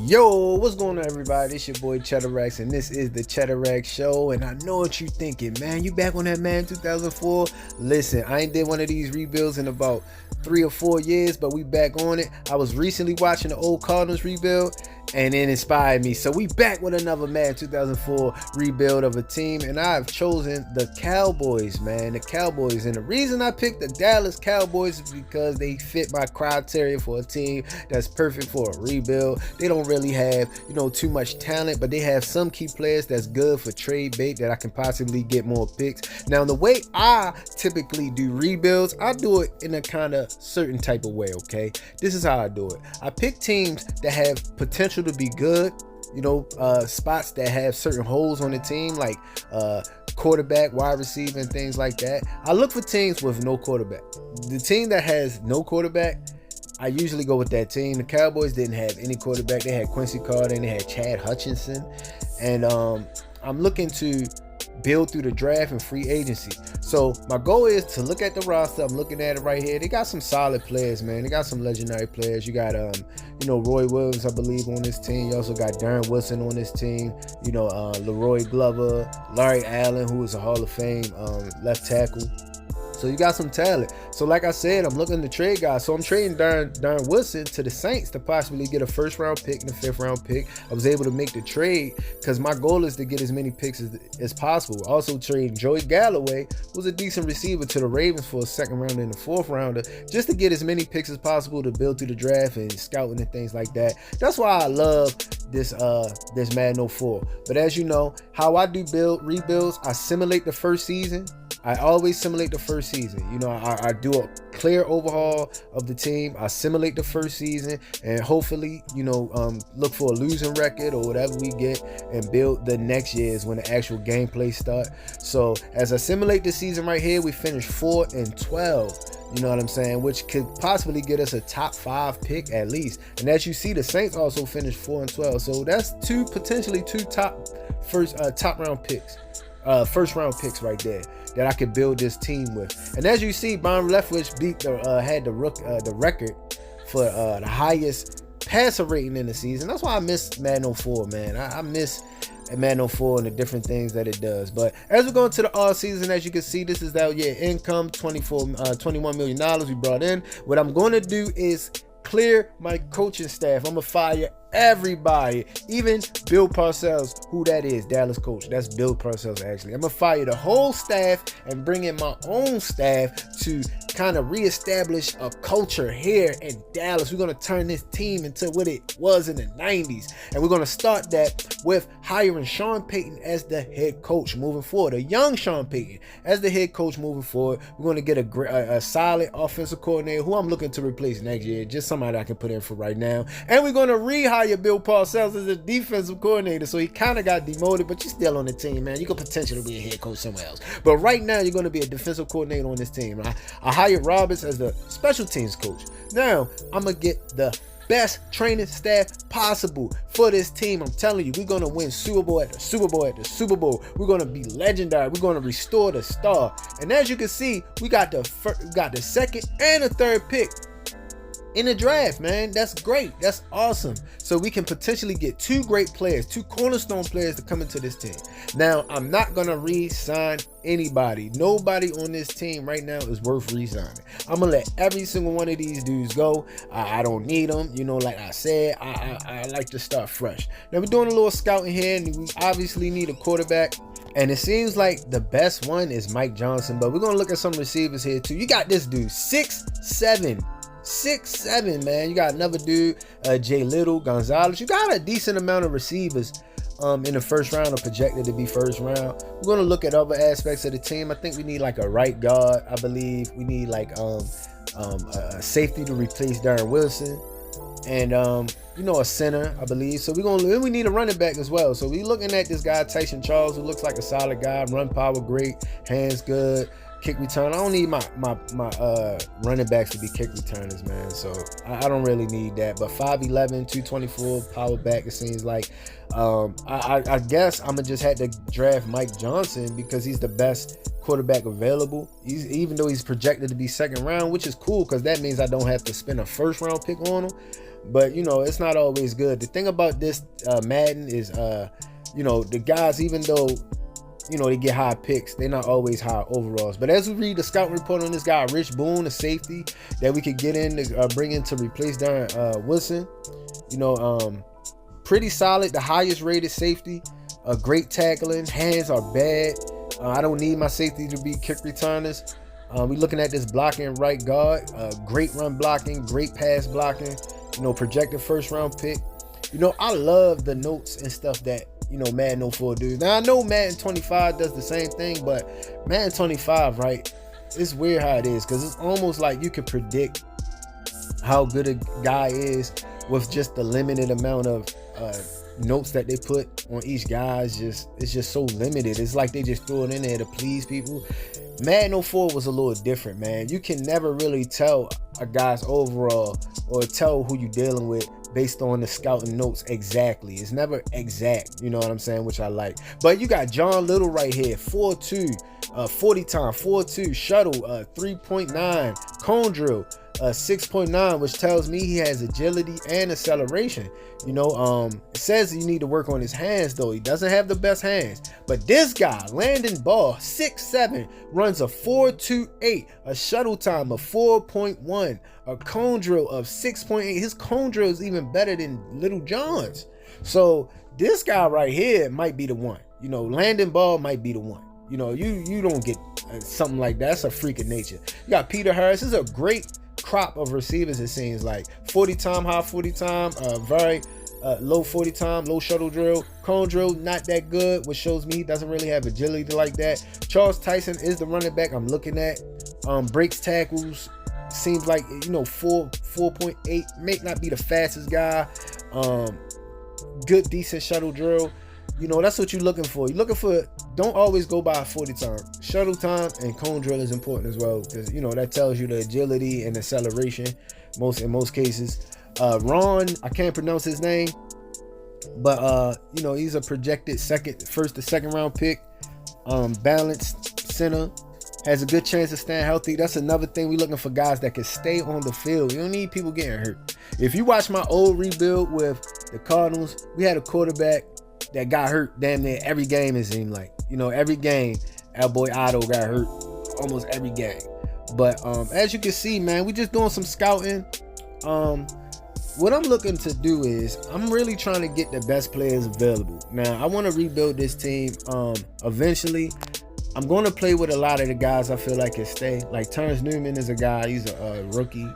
Yo, what's going on, everybody? It's your boy Cheddar Rex, and this is the Cheddar Rex Show. And I know what you thinking, man. You back on that Madden 2004? Listen, I ain't did one of these rebuilds in about 3 or 4 years, but we back on it. I was recently watching the old Cardinals rebuild, and it inspired me. So we back with another Madden 2004 rebuild of a team, and I've chosen the Cowboys, man. The Cowboys. And the reason I picked the Dallas Cowboys is because they fit my criteria for a team that's perfect for a rebuild. They don't really have, too much talent, but they have some key players that's good for trade bait that I can possibly get more picks. Now, the way I typically do rebuilds, I do it in a kind of certain type of way, okay? This is how I do it. I pick teams that have potential to be good, spots that have certain holes on the team, like quarterback, wide receiver, and things like that. I look for teams with no quarterback. The team that has no quarterback, I usually go with that team. The Cowboys didn't have any quarterback. They had Quincy Carter and they had Chad Hutchinson. And I'm looking to build through the draft and free agency. So my goal is to look at the roster. I'm looking at it right here. They got some solid players, man. They got some legendary players. You got Roy Williams, I believe, on this team. You also got Darren Wilson on this team. Leroy Glover, Larry Allen, who is a Hall of Fame left tackle. So you got some talent. So like I said, I'm looking to trade guys. So I'm trading Darren Wilson to the Saints to possibly get a first-round pick and a fifth-round pick. I was able to make the trade because my goal is to get as many picks as possible. Also trading Joey Galloway, who's a decent receiver, to the Ravens for a second round and a fourth rounder, just to get as many picks as possible to build through the draft and scouting and things like that. That's why I love this Madden 04. But as you know, how I do rebuilds, I simulate the first season. I always simulate the first season. I do a clear overhaul of the team. I simulate the first season and hopefully, look for a losing record or whatever we get and build the next year's when the actual gameplay start. So as I simulate the season right here, we finished 4-12. You know what I'm saying? Which could possibly get us a top 5 pick at least. And as you see, the Saints also finished 4-12. So that's potentially two top round picks. First round picks right there that I could build this team with. And as you see, Byron Leftwich had the record for the highest passer rating in the season. That's why I miss Madden 04, man. I miss Madden 04 and the different things that it does. But as we go into the off season, as you can see, this is our year income, $21 million we brought in. What I'm going to do is clear my coaching staff. I'm gonna fire everybody, even Bill Parcells, who that is, Dallas coach. That's Bill Parcells, actually. I'm gonna fire the whole staff and bring in my own staff to kind of reestablish a culture here in Dallas. We're gonna turn this team into what it was in the 90s, and we're gonna start that with hiring Sean Payton as the head coach moving forward, a young Sean Payton as the head coach moving forward. We're gonna get a solid offensive coordinator who I'm looking to replace next year, just somebody I can put in for right now. And we're gonna rehire Bill Parcells as a defensive coordinator, so he kind of got demoted, but you're still on the team, man. You could potentially be a head coach somewhere else, but right now you're going to be a defensive coordinator on this team. I hired Roberts as the special teams coach. Now I'm gonna get the best training staff possible for this team. I'm telling you, we're going to win Super Bowl at the Super Bowl at the Super Bowl. We're going to be legendary. We're going to restore the star. And as you can see, we got the second and the third pick in the draft, man. That's great. That's awesome. So we can potentially get 2 great players, 2 cornerstone players to come into this team. Now, I'm not going to re-sign anybody. Nobody on this team right now is worth re-signing. I'm going to let every single one of these dudes go. I don't need them. Like I said, I like to start fresh. Now, we're doing a little scouting here, and we obviously need a quarterback. And it seems like the best one is Mike Johnson, but we're going to look at some receivers here too. You got this dude, 6'7", man. You got another dude, Jay Little, Gonzalez. You got a decent amount of receivers in the first round, or projected to be first round. We're going to look at other aspects of the team. I think we need like a right guard. I believe we need like a safety to replace Darren Wilson, and a center, I believe. So we need a running back as well. So we looking at this guy, Tyson Charles, who looks like a solid guy. Run power great, hands good, kick return. I don't need my running backs to be kick returners, man. So I don't really need that. But 5'11", 224 power back, it seems like. I guess I'm gonna just have to draft Mike Johnson because he's the best quarterback available. Even though he's projected to be second round, which is cool because that means I don't have to spend a first round pick on him. but it's not always good. The thing about this Madden is the guys, even though they get high picks, they're not always high overalls. But as we read the scouting report on this guy, Rich Boone, a safety that we could get in to bring in to replace Darren Woodson, pretty solid, the highest rated safety, great tackling, hands are bad. I don't need my safety to be kick returners. We looking at this blocking right guard, great run blocking, great pass blocking, projected first round pick. I love the notes and stuff that Madden 04 dudes. Now I know Madden 25 does the same thing, but Madden 25, right? It's weird how it is, because it's almost like you can predict how good a guy is with just the limited amount of notes that they put on each guy. It's just so limited. It's like they just throw it in there to please people. Madden 04 was a little different, man. You can never really tell a guy's overall or tell who you're dealing with based on the scouting notes exactly. It's never exact, you know what I'm saying, which I like. But you got John Little right here, 4.2, 40 time, 4.2, shuttle, 3.9, cone drill, 6.9, which tells me he has agility and acceleration. It says you need to work on his hands, though. He doesn't have the best hands. But this guy, Landon Ball, 6'7", runs a 4.28, a shuttle time of 4.1, a cone drill of 6.8. His cone drill is even better than Little John's. So this guy right here might be the one. Landon Ball might be the one. You don't get something like that. That's a freak of nature. You got Peter Harris. This is a great crop of receivers, it seems like. 40 time, high 40 time, very low 40 time, low shuttle drill, cone drill, not that good, which shows me he doesn't really have agility like that. Charles Tyson is the running back I'm looking at. Breaks tackles, seems like 4.8, may not be the fastest guy. Good, decent shuttle drill. That's what you're looking for. You're looking for, don't always go by 40 time. Shuttle time and cone drill is important as well, because that tells you the agility and acceleration in most cases. Ron, I can't pronounce his name, but he's a projected first to second round pick. Balanced center, has a good chance of staying healthy. That's another thing. We're looking for guys that can stay on the field. You don't need people getting hurt. If you watch my old rebuild with the Cardinals, we had a quarterback that got hurt damn near every game, it seemed like. Every game, our boy Otto got hurt almost every game. But as you can see, man, we just doing some scouting. What I'm looking to do is I'm really trying to get the best players available. Now, I want to rebuild this team eventually. I'm going to play with a lot of the guys I feel like can stay. Like Terrence Newman is a guy, he's a rookie,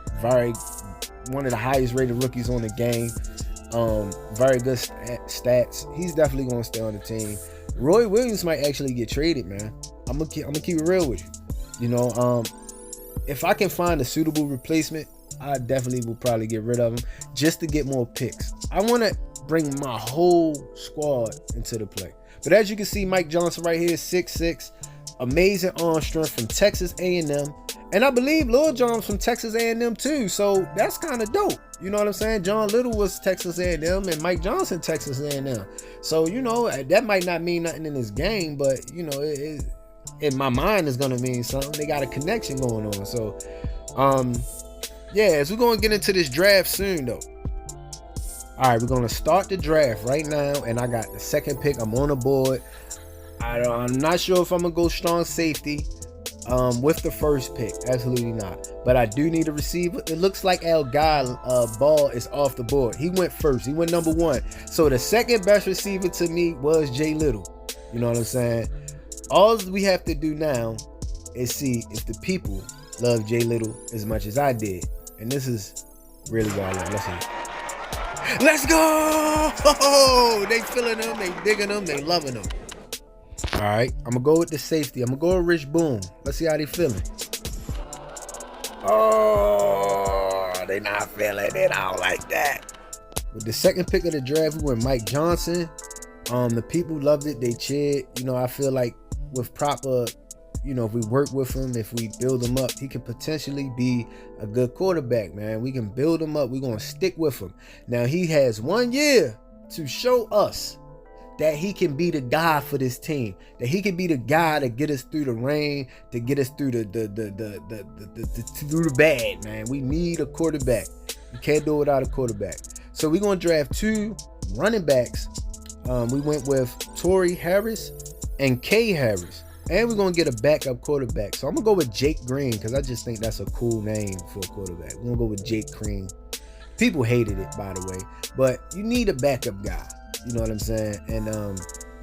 one of the highest rated rookies on the game. Very good stats. He's definitely going to stay on the team. Roy Williams might actually get traded, man. I'm gonna keep it real with you. If I can find a suitable replacement, I definitely will probably get rid of him just to get more picks. I want to bring my whole squad into the play. But as you can see, Mike Johnson right here, 6'6", amazing arm strength from Texas A&M. And I believe Lil John's from Texas A&M too, so that's kind of dope. You know what I'm saying? John Little was Texas A&M and Mike Johnson Texas A&M. So, that might not mean nothing in this game, but, it in my mind is going to mean something. They got a connection going on. So, as we're going to get into this draft soon, though. All right, we're going to start the draft right now, and I got the second pick. I'm on the board. I'm not sure if I'm going to go strong safety with the first pick. Absolutely not. But I do need a receiver. It looks like Al Guy Ball is off the board. He went first. He went number 1. So the second best receiver to me was Jay Little. You know what I'm saying? All we have to do now is see if the people love Jay Little as much as I did. And this is really what I love. Let's see. Let's go! Oh, they feeling them. They digging them. They loving them. All right, I'm going to go with the safety. I'm going to go with Rich Boone. Let's see how they feeling. Oh, they not feeling it. I don't like that. With the second pick of the draft, we went Mike Johnson. The people loved it. They cheered. I feel like with proper, if we work with him, if we build him up, he could potentially be a good quarterback, man. We can build him up. We're going to stick with him. Now, he has 1 year to show us that he can be the guy for this team, that he can be the guy to get us through the rain, to get us through the bad, man. We need a quarterback. You can't do it without a quarterback. So we're going to draft 2 running backs. We went with Torrey Harris and Kay Harris. And we're going to get a backup quarterback. So I'm going to go with Jake Green because I just think that's a cool name for a quarterback. We're going to go with Jake Green. People hated it, by the way. But you need a backup guy. You know what I'm saying? And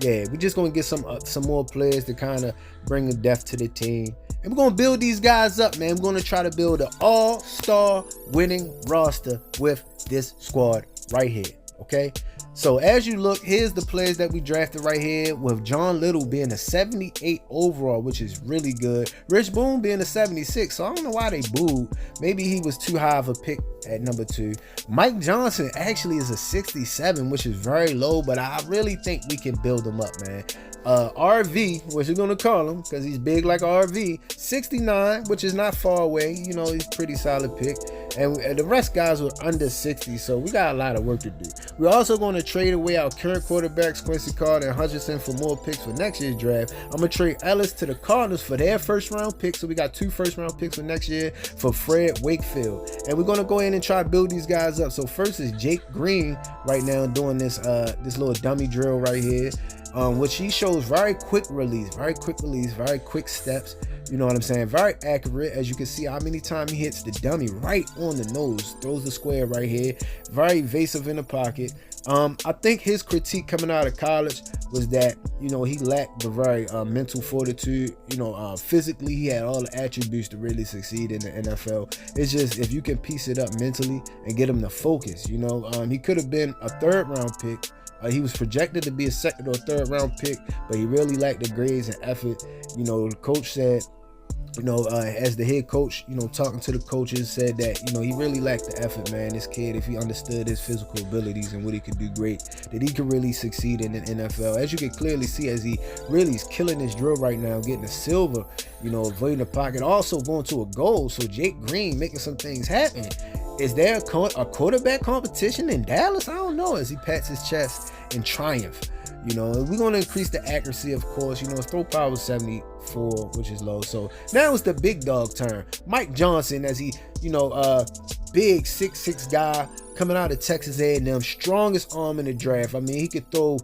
yeah, we're just going to get some more players to kind of bring a depth to the team. And we're going to build these guys up, man. We're going to try to build an all-star winning roster with this squad right here, okay? So as you look, here's the players that we drafted right here, with John Little being a 78 overall, which is really good. Rich Boone being a 76, so I don't know why they booed. Maybe he was too high of a pick at number 2. Mike Johnson actually is a 67, which is very low, but I really think we can build him up, man. RV, which we're gonna call him because he's big like RV, 69, which is not far away. You know, he's pretty solid pick. And the rest guys were under 60, so we got a lot of work to do. We're also going to trade away our current quarterbacks, Quincy Carter and Hutchinson, for more picks for next year's draft. I'm going to trade Ellis to the Cardinals for their first-round picks, so we got 2 first-round picks for next year for Fred Wakefield. And we're going to go in and try to build these guys up. So first is Jake Green right now doing this little dummy drill right here. Which he shows very quick release, very quick steps. You know what I'm saying? Very accurate. As you can see how many times he hits the dummy right on the nose, throws the square right here. Very evasive in the pocket. I think his critique coming out of college was that, you know, he lacked the very mental fortitude. You know, physically he had all the attributes to really succeed in the NFL. It's just if you can piece it up mentally and get him to focus, you know, he could have been a 3rd round pick. He was projected to be a 2nd or 3rd round pick, but he really lacked the grades and effort. You know, the coach said, you know, as the head coach, you know, talking to the coaches, said that, you know, he really lacked the effort, man. This kid, if he understood his physical abilities and what he could do great, that he could really succeed in the NFL. As you can clearly see, as he really is killing his drill right now, getting a silver, you know, avoiding the pocket, also going to a goal. So Jake Green making some things happen. Is there a quarterback competition in Dallas? I don't know, as he pats his chest in triumph. You know, we're going to increase the accuracy, of course. You know, his throw power was 74, which is low. So now it's the big dog turn. Mike Johnson, as he, you know, big 6'6" guy coming out of Texas A&M, strongest arm in the draft. I mean, he could throw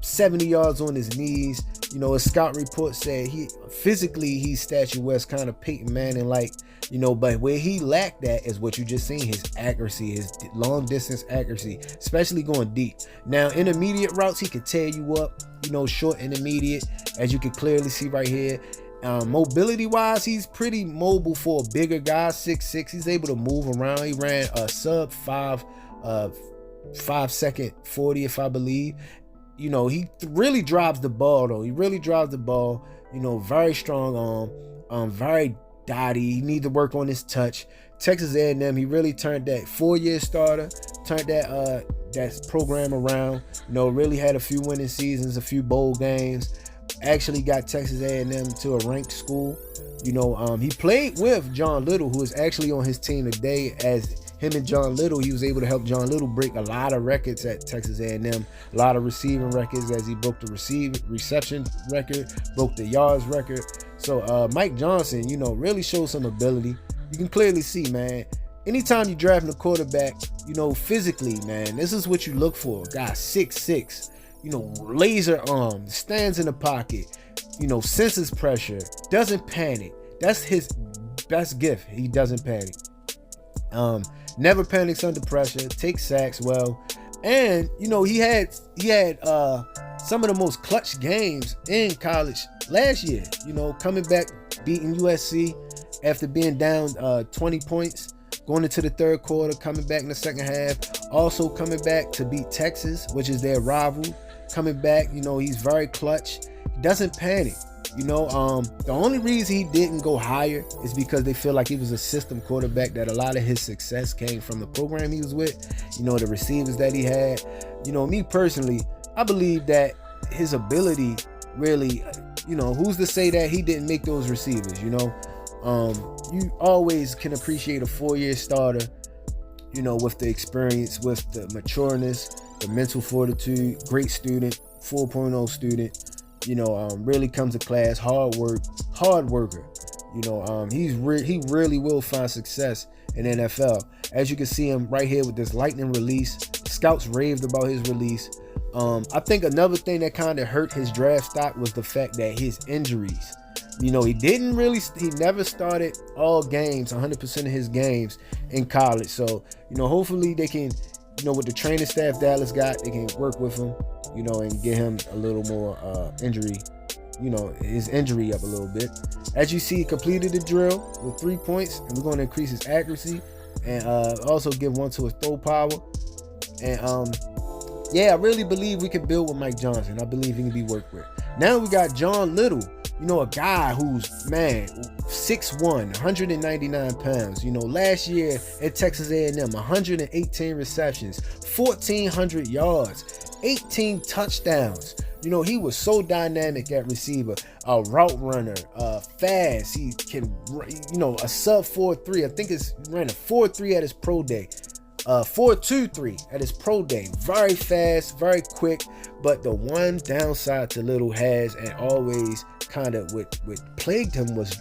70 yards on his knees. You know, a scout report said he's statuesque, kind of Peyton Manning like, you know, but where he lacked that is what you just seen, his accuracy, his long distance accuracy, especially going deep. Now, intermediate routes, he could tear you up, you know, short intermediate, as you can clearly see right here. Mobility wise, he's pretty mobile for a bigger guy, 6'6". He's able to move around. He ran a sub 5 second 40, if I believe. You know, he really drives the ball, though. He really drives the ball. You know, very strong arm, very dotty. He needs to work on his touch. Texas A&M, he really turned that 4-year starter, turned that program around. You know, really had a few winning seasons, a few bowl games. Actually got Texas A&M to a ranked school. You know, he played with John Little, who is actually on his team today. As him and John Little, he was able to help John Little break a lot of records at Texas A&M, a lot of receiving records, as he broke the reception record, broke the yards record. So Mike Johnson, you know, really showed some ability. You can clearly see, man, anytime you're drafting a quarterback, you know, physically, man, this is what you look for. A guy 6'6", you know, laser arm, stands in the pocket, you know, senses pressure, doesn't panic. That's his best gift. He doesn't panic. Never panics under pressure, takes sacks well. And, you know, he had some of the most clutch games in college last year, you know, coming back, beating USC after being down 20 points, going into the 3rd quarter, coming back in the 2nd half, also coming back to beat Texas, which is their rival, coming back. You know, he's very clutch. He doesn't panic. You know, the only reason he didn't go higher is because they feel like he was a system quarterback, that a lot of his success came from the program he was with, you know, the receivers that he had. You know, me personally, I believe that his ability really, you know, who's to say that he didn't make those receivers, you know? You always can appreciate a 4-year starter, you know, with the experience, with the matureness, the mental fortitude, great student, 4.0 student. You know, really comes to class, hard worker. He really will find success in NFL. As you can see him right here with this lightning release. Scouts raved about his release. I think another thing that kind of hurt his draft stock was the fact that his injuries. He never started all games, 100% of his games in college. So, hopefully they can, with the training staff Dallas got, they can work with him, and get him a little more his injury up a little bit. As you see, he completed the drill with 3 points, and we're going to increase his accuracy and also give one to his throw power. And I really believe we can build with Mike Johnson. I believe he can be worked with. Now we got John Little, a guy who's 6'1", 199 pounds. Last year at Texas A&M, 118 receptions, 1,400 yards, 18 touchdowns. He was so dynamic at receiver, a route runner, fast. He can, a sub 4.3. I think ran a 4.3 at his pro day. 4.23 at his pro day. Very fast, very quick. But the one downside to Little has, and always kind of what plagued him, was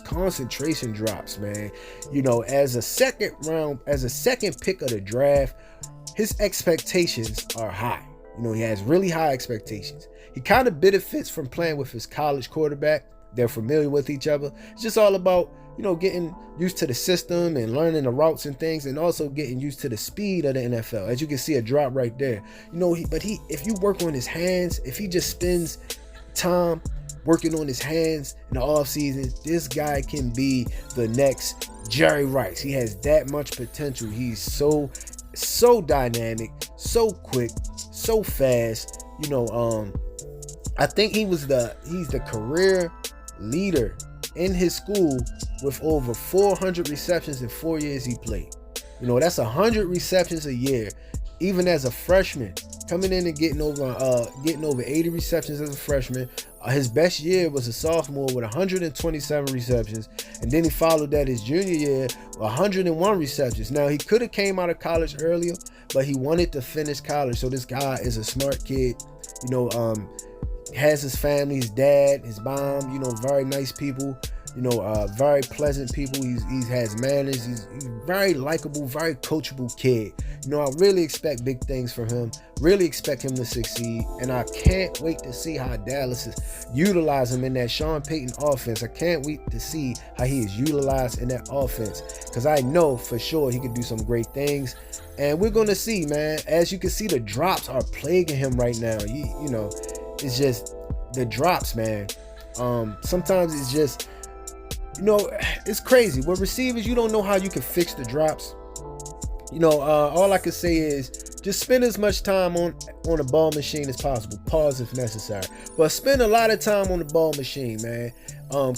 concentration drops, man. As a second pick of the draft, his expectations are high. He has really high expectations. He kind of benefits from playing with his college quarterback. They're familiar with each other. It's just all about, getting used to the system and learning the routes and things, and also getting used to the speed of the NFL. As you can see, a drop right there. If you work on his hands, if he just spends time working on his hands in the offseason, this guy can be the next Jerry Rice. He has that much potential. He's so dynamic, so quick, so fast. I think he's the career leader in his school with over 400 receptions in 4 years he played. That's 100 receptions a year. Even as a freshman, coming in and getting over 80 receptions as a freshman. His best year was a sophomore with 127 receptions, and then he followed that his junior year with 101 receptions. Now, he could have came out of college earlier, but he wanted to finish college. So this guy is a smart kid. Has his family, his dad, his mom, very nice people. Very pleasant people. He has manners. He's very likable, very coachable kid. I really expect big things from him. Really expect him to succeed. And I can't wait to see how Dallas is utilize him in that Sean Payton offense. I can't wait to see how he is utilized in that offense, because I know for sure he could do some great things. And we're going to see, man. As you can see, the drops are plaguing him right now. It's just the drops, man. Sometimes it's just, it's crazy. With receivers, you don't know how you can fix the drops. All I can say is just spend as much time on a ball machine as possible. Pause if necessary. But spend a lot of time on the ball machine, man.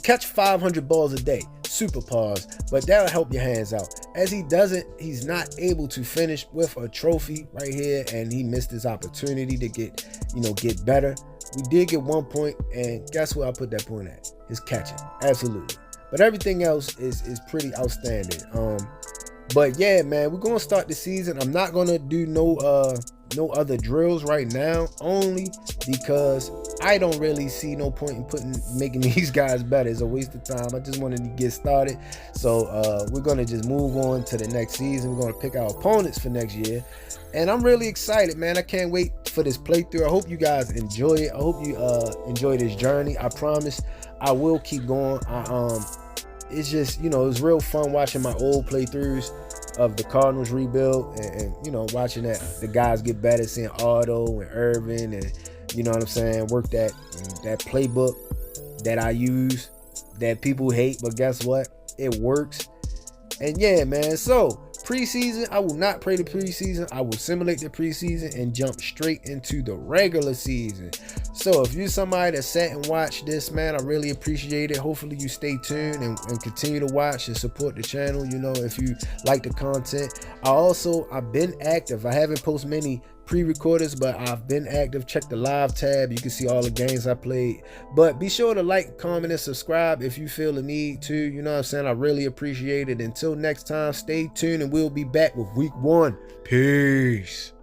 Catch 500 balls a day. Super pause. But that'll help your hands out. As he's not able to finish with a trophy right here, and he missed his opportunity to get better. We did get 1 point, and guess where I put that point at? His catching. Absolutely. But everything else is pretty outstanding. But yeah, man, we're gonna start the season. I'm not gonna do no other drills right now, only because I don't really see no point in making these guys better. It's a waste of time. I just wanted to get started. So we're gonna just move on to the next season. We're gonna pick our opponents for next year. And I'm really excited, man. I can't wait for this playthrough. I hope you guys enjoy it. I hope you enjoy this journey. I promise I will keep going. It's just, it was real fun watching my old playthroughs of the Cardinals rebuild, and watching the guys get better, seeing Otto and Irvin, and work that playbook that I use that people hate, but guess what? It works. And yeah, man, so preseason, I will not play the preseason. I will simulate the preseason and jump straight into the regular season. So if you're somebody that sat and watched this, man, I really appreciate it. Hopefully you stay tuned and continue to watch and support the channel, if you like the content. I've been active. I haven't posted many pre-recorders, but I've been active. Check the live tab. You can see all the games I played. But be sure to like, comment, and subscribe if you feel the need to. I really appreciate it. Until next time, stay tuned, and we'll be back with week 1. Peace.